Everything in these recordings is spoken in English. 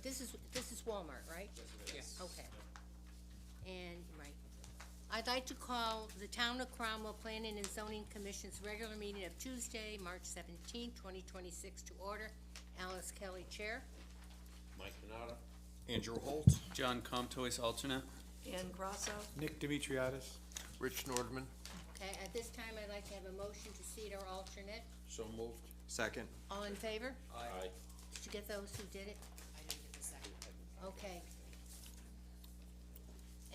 this is Walmart, right? Yes. Okay. And, right. I'd like to call the Town of Cromwell Planning and Zoning Commission's regular meeting of Tuesday, March 17, 2026 to order. Alice Kelly, Chair. Mike Canada. Andrew Holt. John Comtois, alternate. Ann Grasso. Nick Dimitriadis. Rich Nordman. Okay, at this time, I'd like to have a motion to seat our alternate. So moved. Second. All in favor? Aye. Did you get those who did it? I didn't get the second. Okay.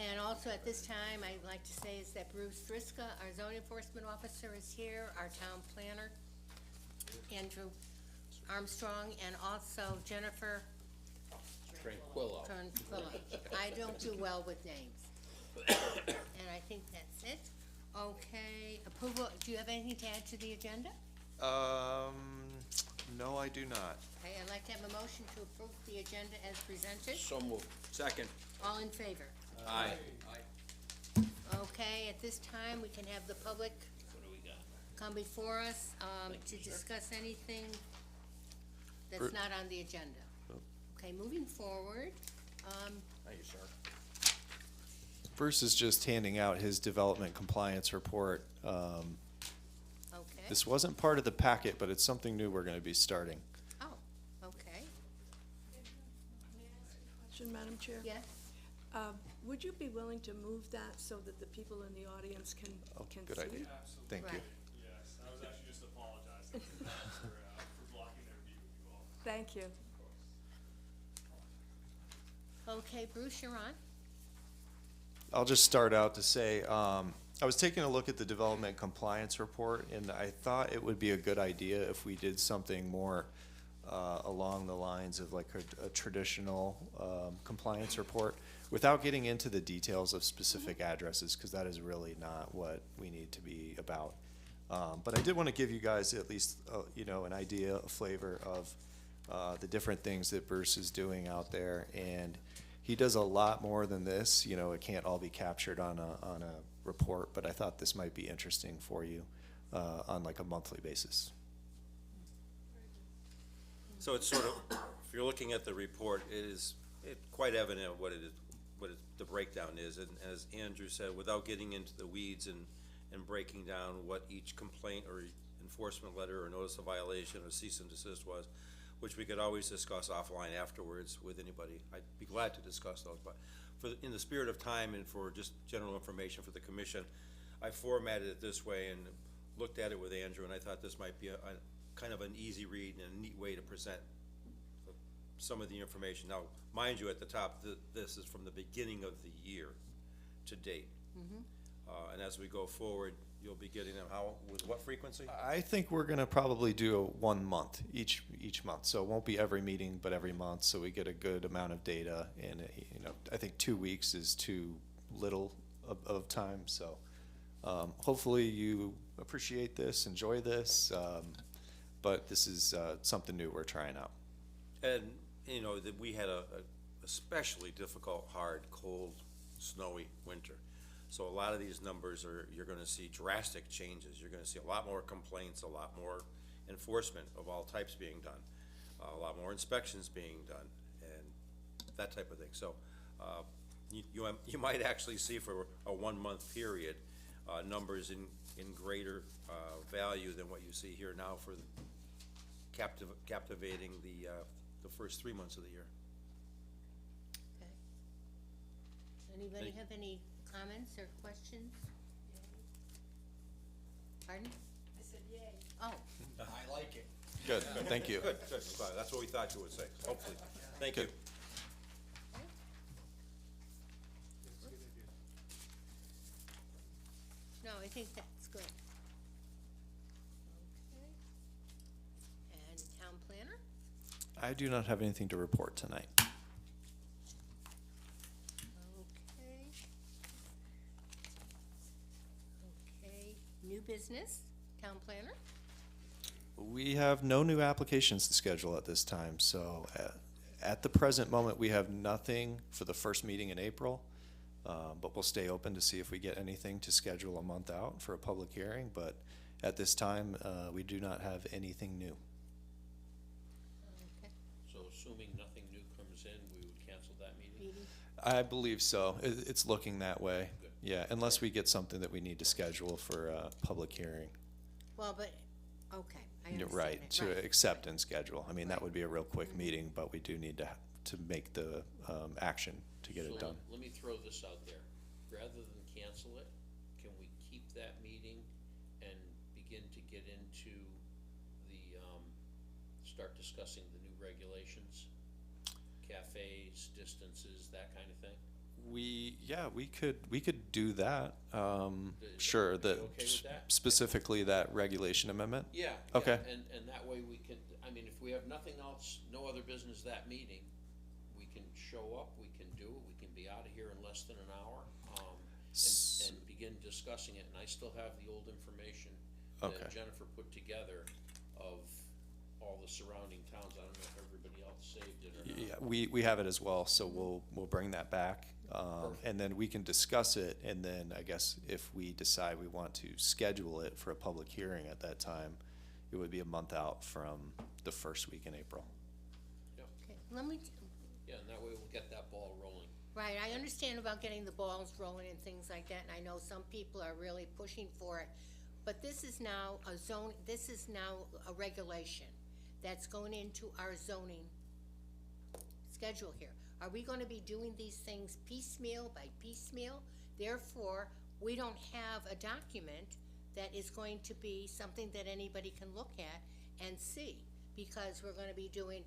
And also at this time, I'd like to say is that Bruce Friska, our zoning enforcement officer, is here, our town planner, Andrew Armstrong, and also Jennifer Tranquillo. Tranquillo. I don't do well with names. And I think that's it. Okay, approval, do you have anything to add to the agenda? No, I do not. Okay, I'd like to have a motion to approve the agenda as presented. So moved. Second. All in favor? Aye. Okay, at this time, we can have the public What do we got? come before us, to discuss anything that's not on the agenda. Okay, moving forward, Thank you, sir. Bruce is just handing out his development compliance report. okay. This wasn't part of the packet, but it's something new we're gonna be starting. Oh, okay, Question, Madam Chair? yes, Would you be willing to move that so that the people in the audience can Oh, see? good idea. Thank you. right. Yes, I was actually just apologizing for blocking their view, you all. Thank you. Okay, Bruce, you're on. I'll just start out to say, I was taking a look at the development compliance report, and I thought it would be a good idea if we did something more along the lines of like a traditional compliance report, without getting into the details of specific addresses, because that is really not what we need to be about. But I did want to give you guys at least, an idea, a flavor of the different things that Bruce is doing out there, and he does a lot more than this. It can't all be captured on a report, but I thought this might be interesting for you on like a monthly basis. So it's sort of, if you're looking at the report, it's quite evident what the breakdown is. And as Andrew said, without getting into the weeds and breaking down what each complaint or enforcement letter or notice of violation or cease and desist was, which we could always discuss offline afterwards with anybody. I'd be glad to discuss those, but in the spirit of time and for just general information for the commission, I formatted it this way and looked at it with Andrew, and I thought this might be a kind of an easy read and a neat way to present some of the information. Now, mind you, at the top, this is from the beginning of the year to date. And as we go forward, you'll be getting them with what frequency? I think we're gonna probably do 1 month, each month, so it won't be every meeting, but every month, so we get a good amount of data, and, I think 2 weeks is too little of time, so, hopefully you appreciate this, enjoy this, but this is, something new we're trying out. And, that we had a especially difficult, hard, cold, snowy winter. So a lot of these numbers you're gonna see drastic changes. You're gonna see a lot more complaints, a lot more enforcement of all types being done, a lot more inspections being done, and that type of thing. So, you might actually see for a 1 month period, numbers in greater, value than what you see here now for captivating the first 3 months of the year. Okay. Anybody have any comments or questions? Pardon? I said yay. Oh, I like it. Good, thank you. Good, good. I'm glad. That's what we thought you would say, hopefully. Thank you. Good. no, I think that's good. Okay. And town planner? I do not have anything to report tonight. Okay. Okay, new business, town planner? We have no new applications to schedule at this time, so at the present moment, we have nothing for the first meeting in April. But we'll stay open to see if we get anything to schedule a month out for a public hearing, but at this time, we do not have anything new. Okay. So assuming nothing new comes in, meeting? I believe so. It's looking that way. Yeah, unless we get something that we need to schedule for a public hearing. Well, but, okay, I You're understand right, it, to right. accept and schedule. I mean, that Right. would be a real quick meeting, but we do need to make the, action to get So it done. Let me throw this out there. Rather than cancel it, can we keep that meeting and begin to get into the, start discussing the new regulations? Cafes, distances, that kind of thing? We could do that, sure, Are that, you okay with that? specifically that regulation amendment? Yeah. Okay. Yeah, and that way we can, I mean, if we have nothing else, no other business that meeting, we can show up, we can do it, we can be out of here in less than an hour, and begin discussing it, and I still have the old information Okay. that Jennifer put together of all the surrounding towns. I don't know if everybody else saved it or not. Yeah, we have it as well, so we'll bring that back. And then we can discuss it, and then I guess if we decide we want to schedule it for a public hearing at that time, it would be a month out from the first week in April. Okay, let me, Yeah, and that way we'll get that ball rolling. right, I understand about getting the balls rolling and things like that, and I know some people are really pushing for it. But this is now a zone, this is now a regulation that's going into our zoning schedule here. Are we gonna be doing these things piecemeal by piecemeal? Therefore, we don't have a document that is going to be something that anybody can look at and see. Because we're gonna be doing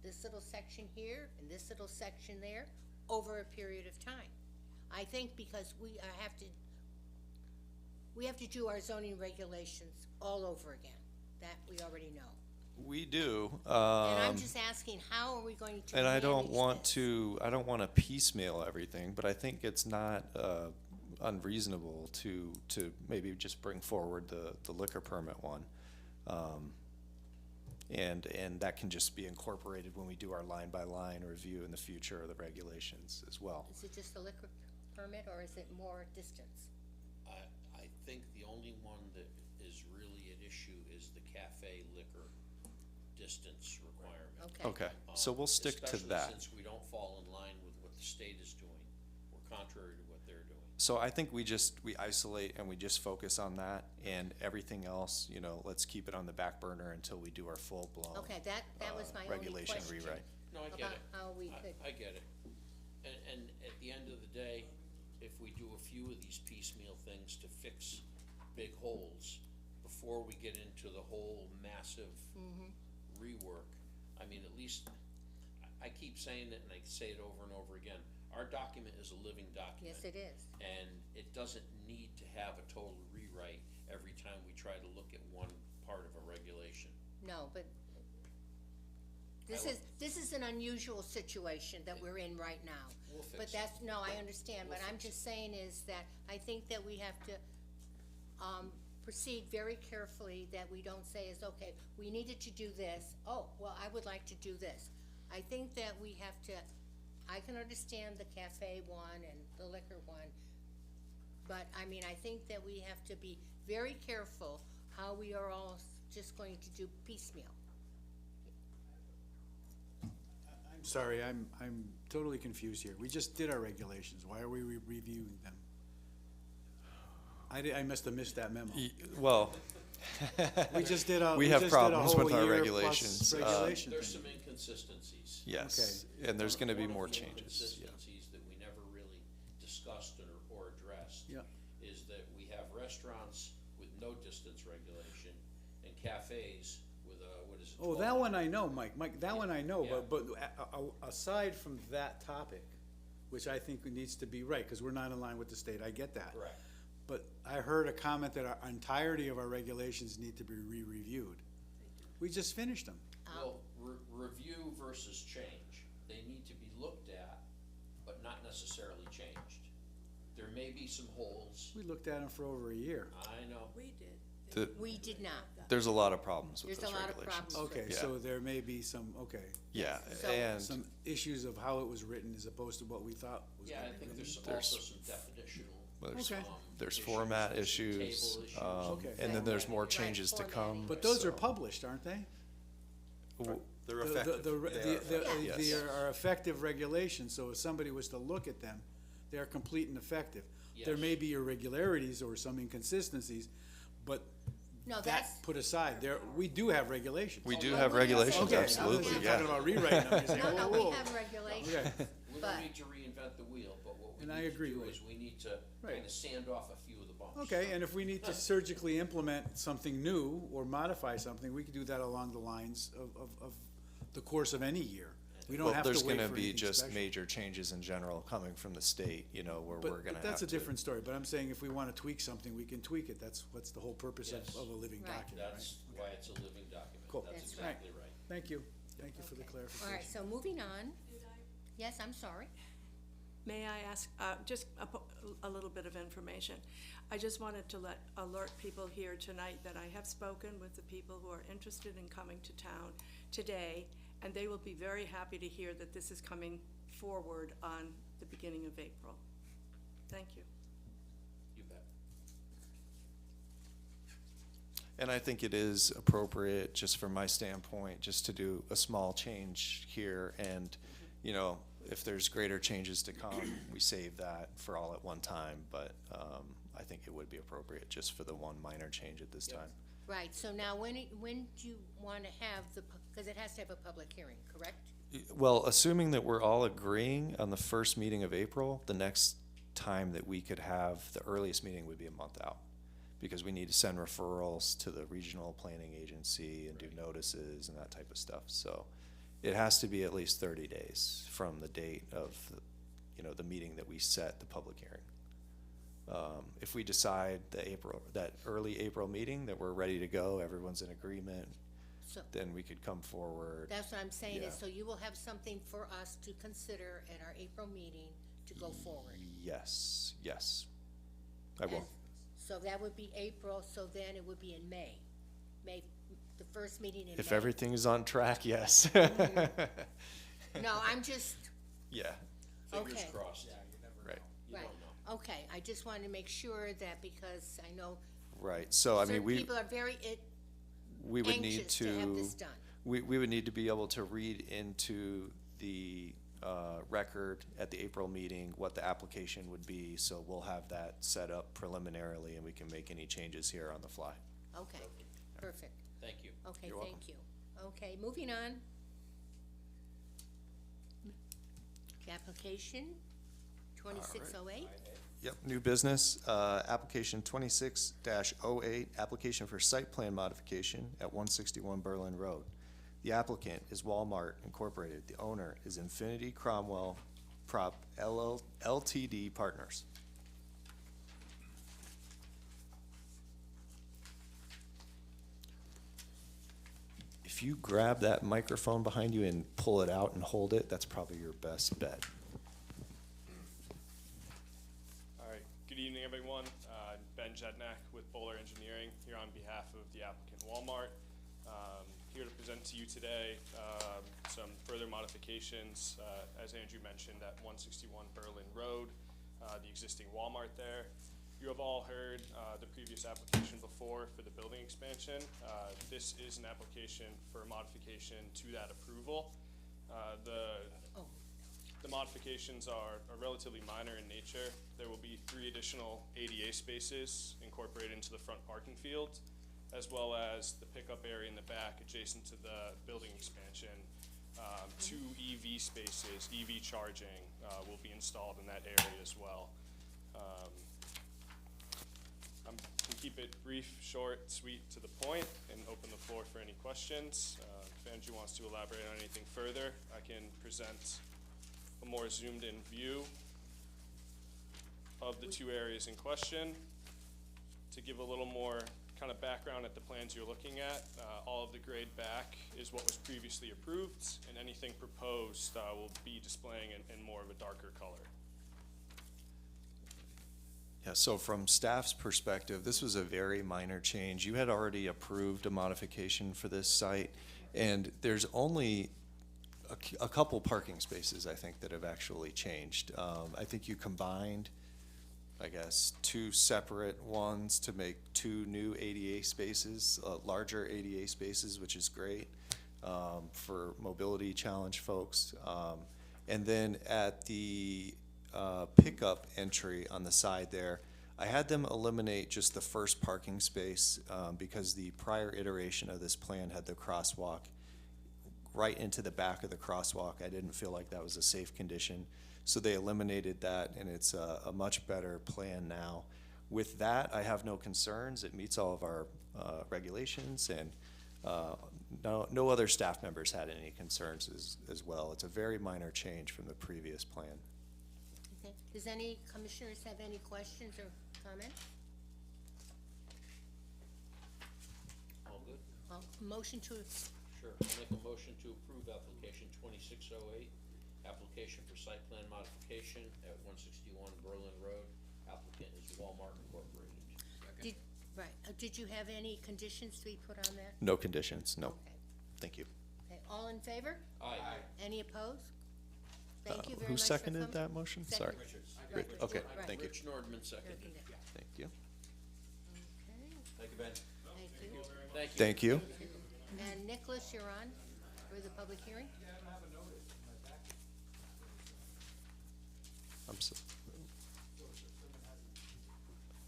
this little section here and this little section there over a period of time. I think because we have to do our zoning regulations all over again. That we already know. We do, And I'm just asking, how are we going to and I don't manage want this? I don't wanna piecemeal everything, but I think it's not, unreasonable to maybe just bring forward the liquor permit one. And that can just be incorporated when we do our line-by-line review in the future of the regulations as well. Is it just a liquor permit, or is it more distance? I think the only one that is really at issue is the cafe liquor distance requirement. Okay. Okay, so we'll stick to that. Especially since we don't fall in line with what the state is doing, or contrary to what they're doing. So I think we isolate and we just focus on that, and everything else, let's keep it on the back burner until we do our full-blown. Okay, that was my only Regulation question. rewrite. No, I get About it. how we could, I get it. And at the end of the day, if we do a few of these piecemeal things to fix big holes, before we get into the whole massive rework, I mean, at least, I keep saying it and I say it over and over again, our document is a living document. yes, it is. And it doesn't need to have a total rewrite every time we try to look at one part of a regulation. No, but I will- this is an unusual situation that we're in right now. We'll fix But it. that's, no, I understand, but We'll I'm fix just saying is that I think that we have to, proceed very carefully, that we don't say is, okay, we needed to do this, oh, well, I would like to do this. I think that we have to, I can understand the cafe one and the liquor one, but, I mean, I think that we have to be very careful how we are all just going to do piecemeal. I'm sorry, I'm totally confused here. We just did our regulations. Why are we reviewing them? I must have missed that memo. Well, We just did a. we have just did a problems whole with our year plus regulations. regulation There's thing. some inconsistencies. yes, and there's gonna be One of more the changes, yeah. inconsistencies that we never really discussed or addressed. Yeah. Is that we have restaurants with no distance regulation and cafes with what is it? Oh, 12? that one I know, Mike. That one I know, Yeah. but aside from that topic, which I think needs to be right, because we're not in line with the state, I get that. Correct. But I heard a comment that our entirety of our regulations need to be re-reviewed. We just finished them. Well, review versus change. They need to be looked at, but not necessarily changed. There may be some holes. We looked at them for over a year. I know. We did. We did not. There's a lot of problems with There's those a lot of regulations. problems. Okay, Yeah. so there may be some, Yeah, So- and some issues of how it was written as opposed to what we thought was Yeah, I gonna be think written. there's also some definitional. there's, Okay. there's issues, format there's issues, table issues. Okay. and then there's more Right, changes to come. formatting. But those are so- published, aren't they? W- They're The- effective. Yes. They are effective regulations, so if somebody was to look at them, they are complete and effective. There may Yes. be irregularities or some inconsistencies, but No, that's, that put aside, we do have regulations. We do Oh, have we're gonna say regulations, that. Okay, absolutely, I'm yeah. talking about rewriting them, you say, no, whoa, we whoa. have regulations, Okay. We but, don't need to reinvent the wheel, but what we And I need to agree, do Ray. is we need to Right. kind of sand off a few of the bumps. Okay, and if we need to surgically implement something new or modify something, we could do that along the lines of the course of any year. We don't Well, have to wait there's for gonna be anything just special. major changes in general coming from the state, you know, where we're gonna But have that's a to. different story, but I'm saying if we wanna tweak something, we can tweak it, that's what's the whole purpose Yes. of a living Right. document, right? That's why it's a living document. Cool. That's That's right. exactly right. Thank you for the okay. clarification. All right, so moving on. Yes, I'm sorry. May I ask, just a little bit of information? I just wanted to alert people here tonight that I have spoken with the people who are interested in coming to town today, and they will be very happy to hear that this is coming forward on the beginning of April. Thank you. You bet. And I think it is appropriate, just from my standpoint, just to do a small change here and, you know, if there's greater changes to come, we save that for all at one time, but, I think it would be appropriate just for the one minor change at this Yep. time. Right, so now when do you want to have because it has to have a public hearing, correct? Well, assuming that we're all agreeing on the first meeting of April, the next time that we could have, the earliest meeting would be a month out. Because we need to send referrals to the regional planning agency and do notices and that type of stuff, so it has to be at least 30 days from the date of, the meeting that we set the public hearing. If we decide that early April meeting, that we're ready to go, everyone's in agreement, So, then we could come forward. that's what I'm saying Yeah. is, so you will have something for us to consider at our April meeting to go forward. Yes, I will. And so that would be April, so then it would be in May, the first meeting in May. If everything is on track, yes. No, I'm just, Yeah, Fingers Okay. crossed. right, You right, don't know. okay, I just wanted to make sure that because I know right, so I mean, certain we people are very would need anxious to have this to, done. we would need to be able to read into the, record at the April meeting what the application would be, so we'll have that set up preliminarily and we can make any changes here on the fly. Okay, perfect. Thank you. Okay, You're welcome. thank you. Okay, moving on. Application 2608. Yep, new business, application 26-08, application for site plan modification at 161 Berlin Road. The applicant is Walmart Incorporated. The owner is Infinity Cromwell Prop LTD Partners. If you grab that microphone behind you and pull it out and hold it, that's probably your best bet. All right, good evening, everyone. I'm Ben Jednak with Bowler Engineering, here on behalf of the applicant Walmart. Here to present to you today some further modifications, as Andrew mentioned, at 161 Berlin Road, the existing Walmart there. You have all heard the previous application before for the building expansion. This is an application for modification to that approval. The modifications are relatively minor in nature. There will be 3 additional ADA spaces incorporated into the front parking field, as well as the pickup area in the back adjacent to the building expansion. 2 EV spaces, EV charging, will be installed in that area as well. I can keep it brief, short, sweet, to the point, and open the floor for any questions. If Andrew wants to elaborate on anything further, I can present a more zoomed-in view of the 2 areas in question. To give a little more kind of background at the plans you're looking at, all of the grade back is what was previously approved, and anything proposed will be displaying in more of a darker color. Yeah, so from staff's perspective, this was a very minor change. You had already approved a modification for this site, and there's only a couple parking spaces, I think, that have actually changed. I think you combined, I guess, 2 separate ones to make 2 new ADA spaces, larger ADA spaces, which is great. for mobility challenge folks. And then at the pickup entry on the side there, I had them eliminate just the first parking space because the prior iteration of this plan had the crosswalk right into the back of the crosswalk. I didn't feel like that was a safe condition. So they eliminated that, and it's a much better plan now. With that, I have no concerns. It meets all of our regulations, and no other staff members had any concerns as well. It's a very minor change from the previous plan. Okay. Does any commissioners have any questions or comments? All good? Motion to, Sure. I'll make a motion to approve application 2608, application for site plan modification at 161 Berlin Road. Applicant is Walmart Incorporated. did you have any conditions to be put on that? No conditions, no. Okay. Thank you. Okay, all in favor? Aye. Any opposed? Thank you very Who much for seconded coming. that motion? Sorry. Second. Richards. Right, Okay, right. thank you. Rich Nordman seconded. Thank you. Okay, Thank you, Ben. thank you. Thank you. Thank you. And Nicholas, you're on for the public hearing?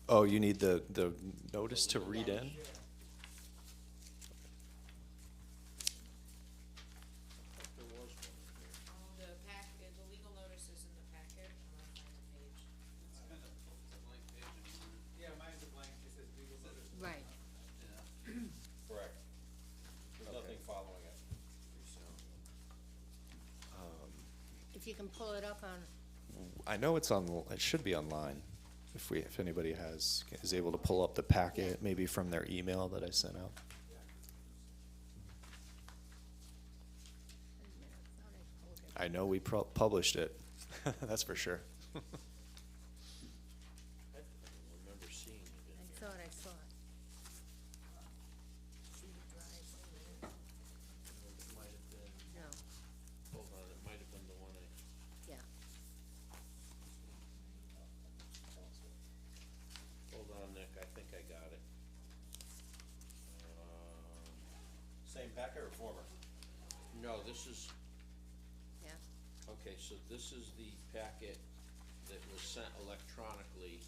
Oh, you need the notice to read in? There was one here. The legal notice is in the packet, I'm gonna find the page. Yeah, mine's a blank, it says legal notice. Right. Correct. There's nothing following it. If you can pull it up on, I know it's on, it should be online. If anybody is able to pull up the packet, maybe from their email that I sent out. I know we published it, that's for sure. I don't remember seeing it in I here. thought I saw it. Cedar Drive, wait a minute. It might have been, No, hold on, it might have been the one I, yeah. hold on, Nick, I think I got it. Same packet or former? No, this is, Yeah, okay, so this is the packet that was sent electronically,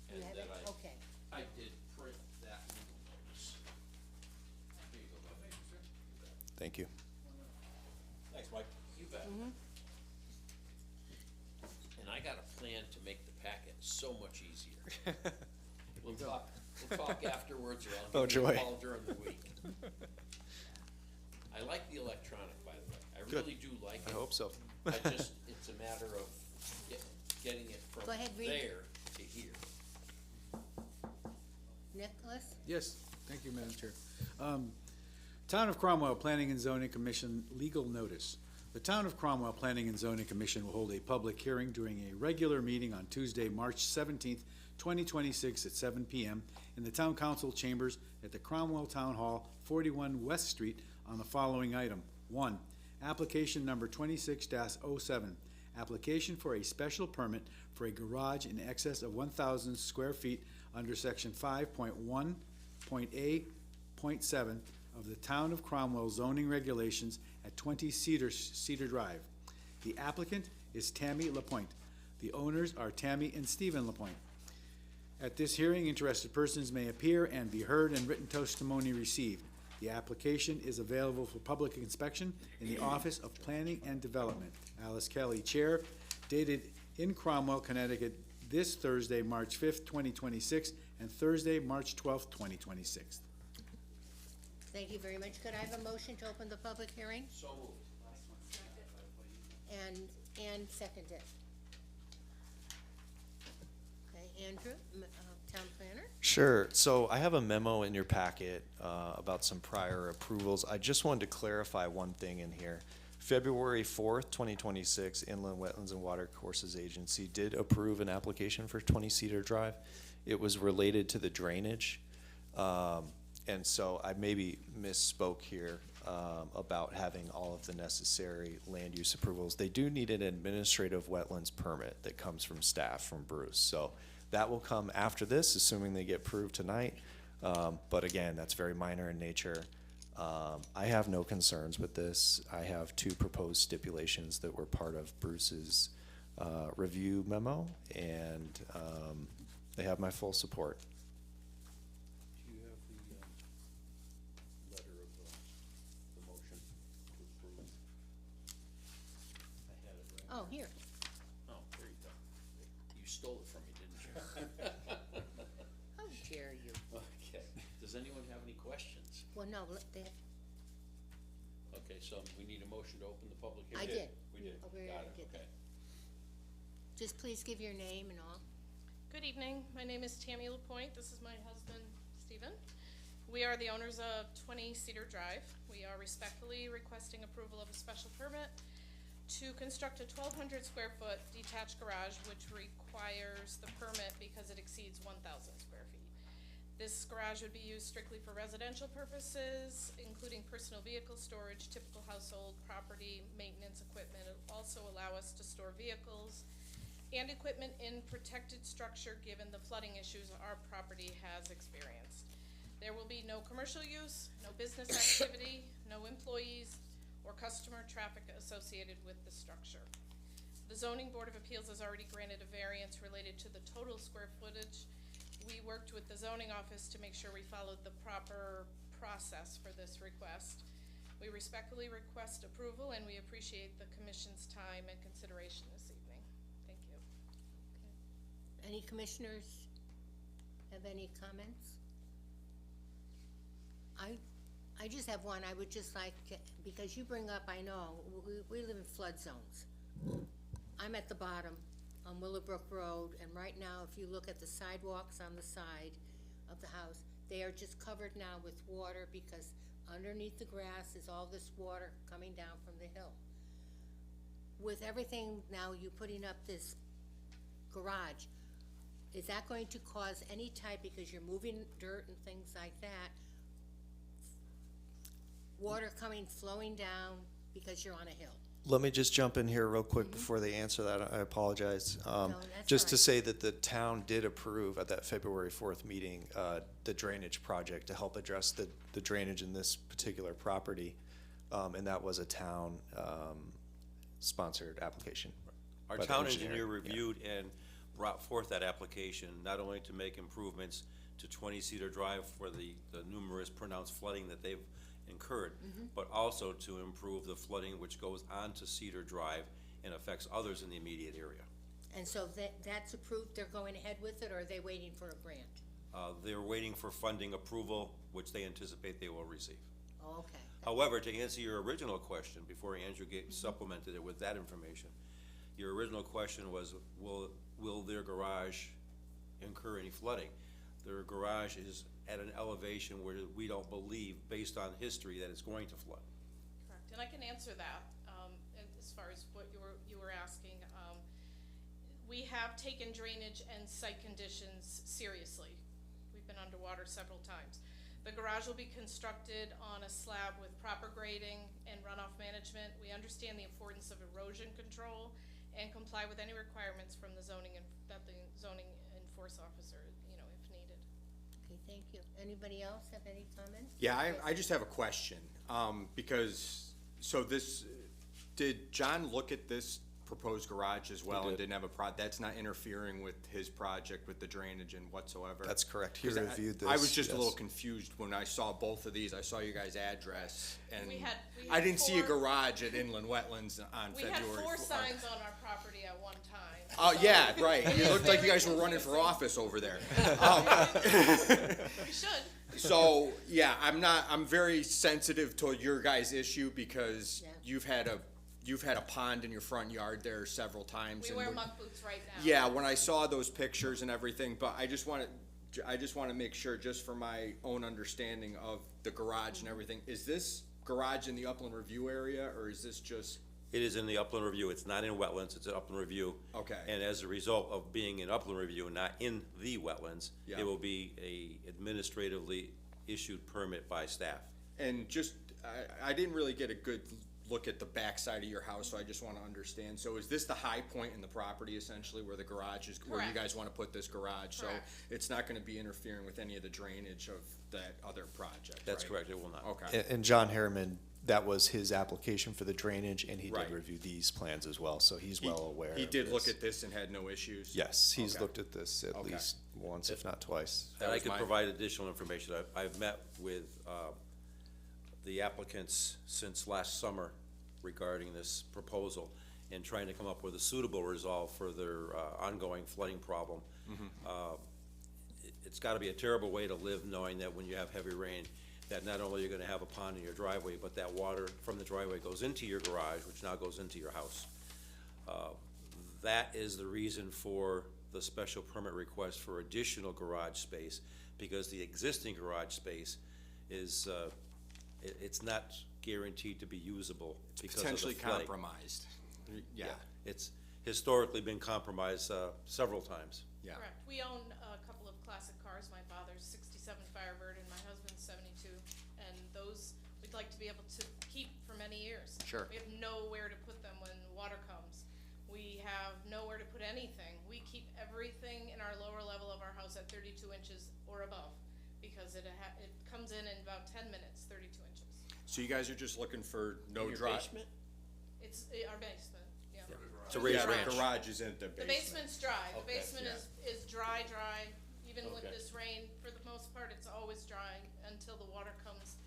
you and have that it, okay. I did print that legal notice. Here you go, bud. Thank you. Thanks, Mike. You bet. And I got a plan to make the packet so much easier. We'll talk afterwards, or Oh, I'll give you a joy. call during the week. I like the electronic, by the way. I Good. really do like it. I hope so. I just, it's a matter of getting it from Go ahead, read. there to here. Nicholas? Yes, thank you, Madam Chair. Town of Cromwell Planning and Zoning Commission legal notice. The Town of Cromwell Planning and Zoning Commission will hold a public hearing during a regular meeting on Tuesday, March 17th, 2026 at 7 p.m. in the Town Council Chambers at the Cromwell Town Hall, 41 West Street, on the following item. 1. Application number 26-07. Application for a special permit for a garage in excess of 1,000 square feet under section 5.1.A.7 of the Town of Cromwell zoning regulations at 20 Cedar Drive. The applicant is Tammy Lapointe. The owners are Tammy and Stephen Lapointe. At this hearing, interested persons may appear and be heard and written testimony received. The application is available for public inspection in the Office of Planning and Development. Alice Kelly, Chair, dated in Cromwell, Connecticut, this Thursday, March 5th, 2026, and Thursday, March 12th, 2026. Thank you very much. Could I have a motion to open the public hearing? So moved. And second it. Okay, Andrew, town planner? Sure. So I have a memo in your packet about some prior approvals. I just wanted to clarify one thing in here. February 4th, 2026, Inland Wetlands and Watercourses Agency did approve an application for 20 Cedar Drive. It was related to the drainage. And so I maybe misspoke here about having all of the necessary land use approvals. They do need an administrative wetlands permit that comes from staff, from Bruce. So that will come after this, assuming they get approved tonight. But again, that's very minor in nature. I have no concerns with this. I have two proposed stipulations that were part of Bruce's review memo, and they have my full support. Do you have the, letter of, the motion to approve? I had it right. Oh, here. Oh, there you go. You stole it from me, didn't you? How dare you? Okay. Does anyone have any questions? Well, no, they, Okay, so we need a motion to open the public I hearing? did. We did. Oh, we Got already it, did okay. just please give your name and all. Good evening, my name is Tammy Lapointe, this is my husband, Stephen. We are the owners of 20 Cedar Drive. We are respectfully requesting approval of a special permit to construct a 1,200 square foot detached garage, which requires the permit because it exceeds 1,000 square feet. This garage would be used strictly for residential purposes, including personal vehicle storage, typical household property, maintenance equipment. It'll also allow us to store vehicles and equipment in protected structure given the flooding issues our property has experienced. There will be no commercial use, no business activity, no employees or customer traffic associated with the structure. The Zoning Board of Appeals has already granted a variance related to the total square footage. We worked with the zoning office to make sure we followed the proper process for this request. We respectfully request approval and we appreciate the commission's time and consideration this evening. Thank you. Any commissioners have any comments? I just have one. I would just like to, because you bring up, I know, we live in flood zones. I'm at the bottom on Willowbrook Road, and right now, if you look at the sidewalks on the side of the house, they are just covered now with water because underneath the grass is all this water coming down from the hill. With everything now, you putting up this garage, is that going to cause any type, because you're moving dirt and things like that, water flowing down because you're on a hill? Let me just jump in here real quick before they answer that. I apologize. that's Just all to right. say that the town did approve at that February 4th meeting, the drainage project to help address the drainage in this particular property. And that was a town, sponsored application. Our by the town engineer, engineer yeah. reviewed and brought forth that application, not only to make improvements to 20 Cedar Drive for the numerous pronounced flooding that they've incurred, but also to improve the flooding which goes onto Cedar Drive and affects others in the immediate area. And so that's approved, they're going ahead with it, or are they waiting for a grant? They're waiting for funding approval, which they anticipate they will receive. Oh, okay. However, to answer your original question, before Andrew supplemented it with that information, your original question was, will their garage incur any flooding? Their garage is at an elevation where we don't believe, based on history, that it's going to flood. Correct, and I can answer that, and as far as what you were asking. We have taken drainage and site conditions seriously. We've been underwater several times. The garage will be constructed on a slab with proper grading and runoff management. We understand the importance of erosion control and comply with any requirements from the zoning that the zoning enforcement officer, if needed. Okay, thank you. Anybody else have any comments? Yeah, I just have a question, because, did John look at this proposed garage as well and did. didn't have that's not interfering with his project with the drainage and whatsoever? That's correct. He 'Cause reviewed this. I was just a yes. little confused when I saw both of these. I saw you guys' address, and We had I didn't see a four- garage at Inland Wetlands on We February. had four 4th. signs on our property at one time. Oh, so yeah, right. it You is looked like you very guys were running for confusing. office over there. We should. So, yeah, I'm very sensitive to your guys' issue because Yeah. you've had a pond in your front yard there several times. We and wear when- muck boots right now. Yeah, when I saw those pictures and everything, but I just want to make sure, just for my own understanding of the garage and everything, is this garage in the Upland Review area, or is this just, It is in the Upland Review. It's not in wetlands, it's an Upland Review. Okay. And as a result of being in Upland Review, not in the wetlands, Yeah. it will be a administratively issued permit by staff. and just, I didn't really get a good look at the backside of your house, so I just wanna understand. So is this the high point in the property essentially where the garage is, where you Correct. guys wanna put this garage? So Correct. it's not gonna be interfering with any of the drainage of that other project, That's right? correct, it will not. Okay, And John Harriman, that was his application for the drainage, and he Right. did review these plans as well, so he's well aware he of did look this. at this and had no issues? Yes, he's Okay. looked at this at Okay. least once, if not twice. And I was could my- provide additional information. I've met with the applicants since last summer regarding this proposal and trying to come up with a suitable resolve for their ongoing flooding problem. It's gotta be a terrible way to live knowing that when you have heavy rain, that not only you're gonna have a pond in your driveway, but that water from the driveway goes into your garage, which now goes into your house. That is the reason for the special permit request for additional garage space, because the existing garage space is, it's not guaranteed to be usable because of the Potentially flooding. compromised, yeah, It's historically been compromised, several times. yeah. Correct. We own a couple of classic cars. My father's '67 Firebird and my husband's '72, and those we'd like to be able to keep for many years. Sure. We have nowhere to put them when water comes. We have nowhere to put anything. We keep everything in our lower level of our house at 32 inches or above, because it comes in about 10 minutes, 32 inches. So you guys are just looking for no In your dry? basement? It's our basement, yeah. It's a raised Yeah, the ranch. garage is in the The basement. basement's dry. The Okay. basement is dry. Even with Okay. this rain, for the most part, it's always dry until the water comes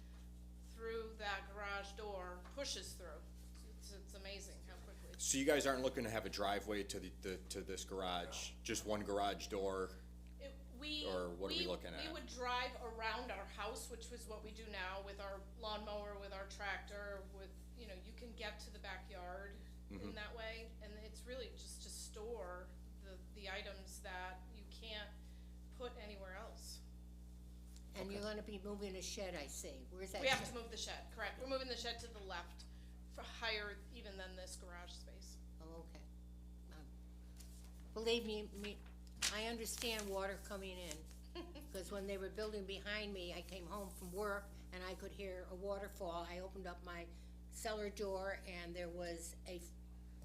through that garage door, pushes through. It's amazing how quickly. So you guys aren't looking to have a driveway to to this garage, just one garage door? Or what are we looking We at? would drive around our house, which was what we do now with our lawnmower, with our tractor, you can get to the backyard Mm-hmm. in that way. And it's really just to store the items that you can't put anywhere else. And you're gonna be moving a shed, I see. Where's that We have shed? to move the shed, correct. We're moving the shed to the left, for higher even than this garage space. Oh, okay. Believe me, I understand water coming in, because when they were building behind me, I came home from work and I could hear a waterfall. I opened up my cellar door and there was a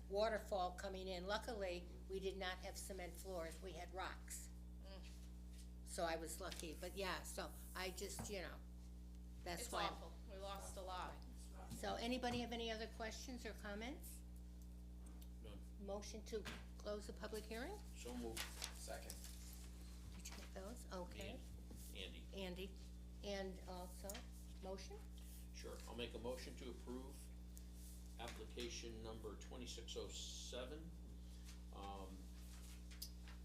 waterfall coming in. Luckily, we did not have cement floors, we had rocks. So I was lucky, but yeah, so I just, that's It's why. awful. We lost a lot. So anybody have any other questions or comments? None. Motion to close the public hearing? So moved. Second. Did you get those? Okay. Andy, Andy, and also, motion? sure. I'll make a motion to approve application number 2607.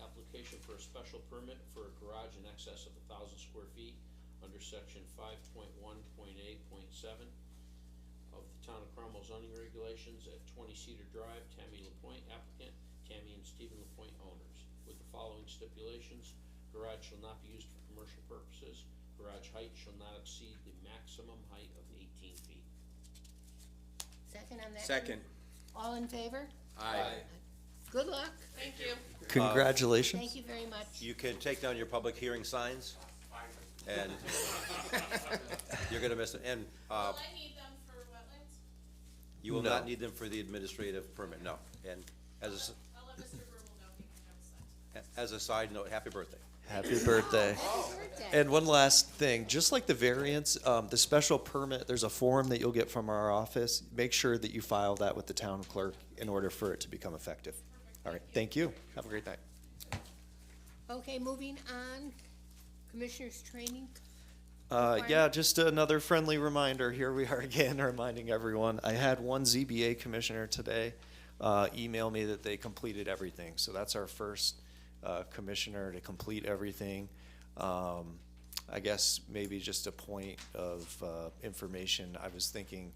Application for a special permit for a garage in excess of 1,000 square feet under section 5.1.8.7 of the Town of Cromwell zoning regulations at 20 Cedar Drive, Tammy LaPointe applicant, Tammy and Stephen LaPointe owners, with the following stipulations: garage shall not be used for commercial purposes. Garage height shall not exceed the maximum height of 18 feet. Second on that? Second. All in favor? Aye. Good luck. Thank you. Congratulations. Thank you very much. You can take down your public hearing signs, and you're gonna miss it, and, Will I need them for wetlands? you will No. not need them for the administrative permit, no. And as a, I'll let Mr. Grubel know he can have a set. as a side note, happy birthday. Happy birthday. Happy birthday. And one last thing, just like the variance, the special permit, there's a form that you'll get from our office. Make sure that you file that with the town clerk in order for it to become effective. All right, thank you. Have a great night. Okay, moving on, Commissioners' training. Yeah, just another friendly reminder. Here we are again, reminding everyone. I had one ZBA commissioner today email me that they completed everything. So that's our first commissioner to complete everything. I guess maybe just a point of information. I was thinking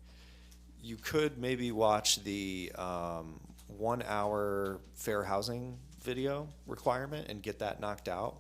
you could maybe watch the 1 hour fair housing video requirement and get that knocked out.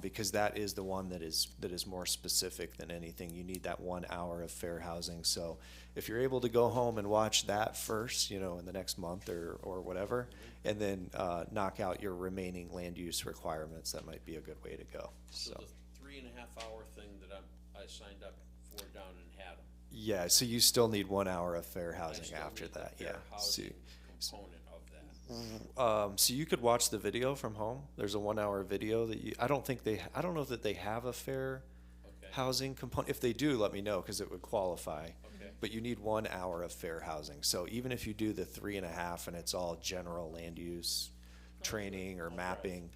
Because that is the one that is more specific than anything. You need that 1 hour of fair housing. So if you're able to go home and watch that first, in the next month or whatever, and then knock out your remaining land use requirements, that might be a good way to go. So the 3.5 hour thing that I signed up for down in Haddam. Yeah, so you still need 1 hour of fair I housing still after need the that, fair yeah. So, housing component of that. so you could watch the video from home. There's a 1 hour video that I don't know that they have a fair Okay. housing component. If they do, let me know, cause it would qualify. Okay. But you need 1 hour of fair housing. So even if you do the 3.5 and it's all general land use training or mapping,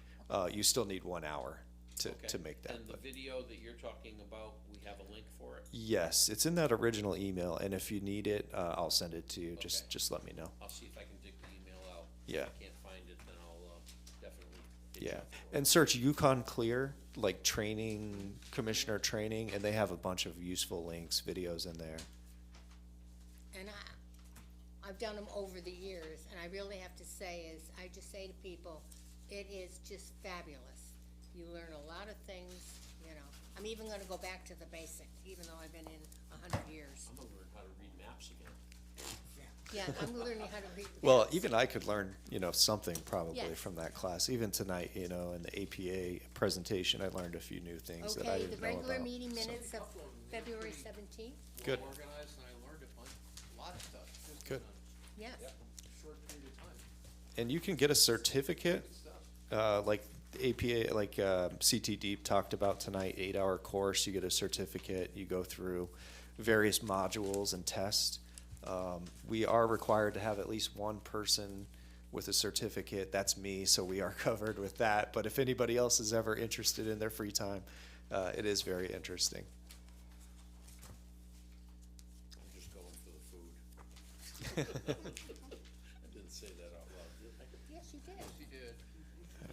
you still need 1 hour to Okay. make that. And the But video that you're talking about, we have a link for it? yes, it's in that original email, and if you need it, I'll send it to you. Okay. Just let me know. I'll see if I can dig the email out. Yeah. If I can't find it, then I'll, definitely hit you Yeah, up for it. and search Yukon Clear, like training, commissioner training, and they have a bunch of useful links, videos in there. And I've done them over the years, and I really have to say is, I just say to people, it is just fabulous. You learn a lot of things, you know. I'm even gonna go back to the basic, even though I've been in 100 years. I'm gonna learn how to read maps again. Yeah, I'm learning how to read. Well, maps. even I could learn, something probably Yes. from that class. Even tonight, in the APA presentation, I learned a few new things that I Okay, the didn't know about. regular meeting so. minutes of February 17th, Good. Organized, and I learned a lot of stuff. just Good. in yes. a Short period of time. And you can get a certificate, like the APA, like CT Deep talked about tonight, 8-hour course, you get a certificate, you go through various modules and tests. We are required to have at least one person with a certificate, that's me, so we are covered with that. But if anybody else is ever interested in their free time, it is very interesting. I'm just going for the food. I didn't say that out loud, did I? Yes, you did. He did.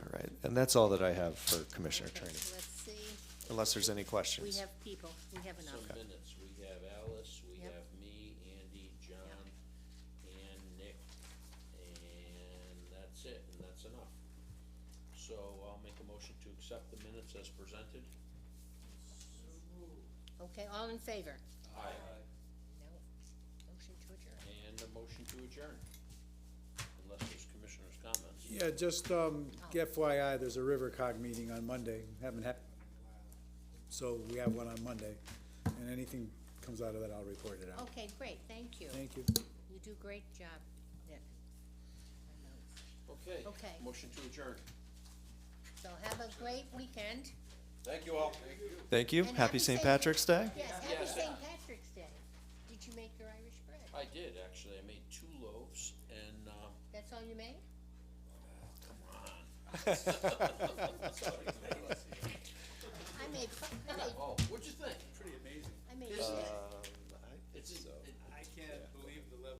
All right, and that's all that I have for commissioner Okay, training, Let's see, unless there's any we questions. have people, we have enough. Some minutes, we have Alice, we Yep. have me, Andy, John, and Nick, and that's it, and that's enough. So I'll make a motion to accept the minutes as presented. Okay, all in favor? Aye. No. Motion to adjourn. And a motion to adjourn, unless there's commissioners' comments. Yeah, just, FYI, there's a Rivercog meeting on Monday, haven't had, so we have one on Monday, and anything comes out of that, I'll report it out. Okay, great, thank you. Thank you. You do a great job, Nick. Okay. Okay. Motion to adjourn. So have a great weekend. Thank you all. Thank you, And happy St. Patrick's Day. Yes, happy St. Patrick's Day. Did you make your Irish bread? I did, actually, I made 2 loaves, and, That's all you made? come on. I made, Oh, what'd you think? Pretty amazing. I made, Isn't it? I It's, think so. it- I can't believe the level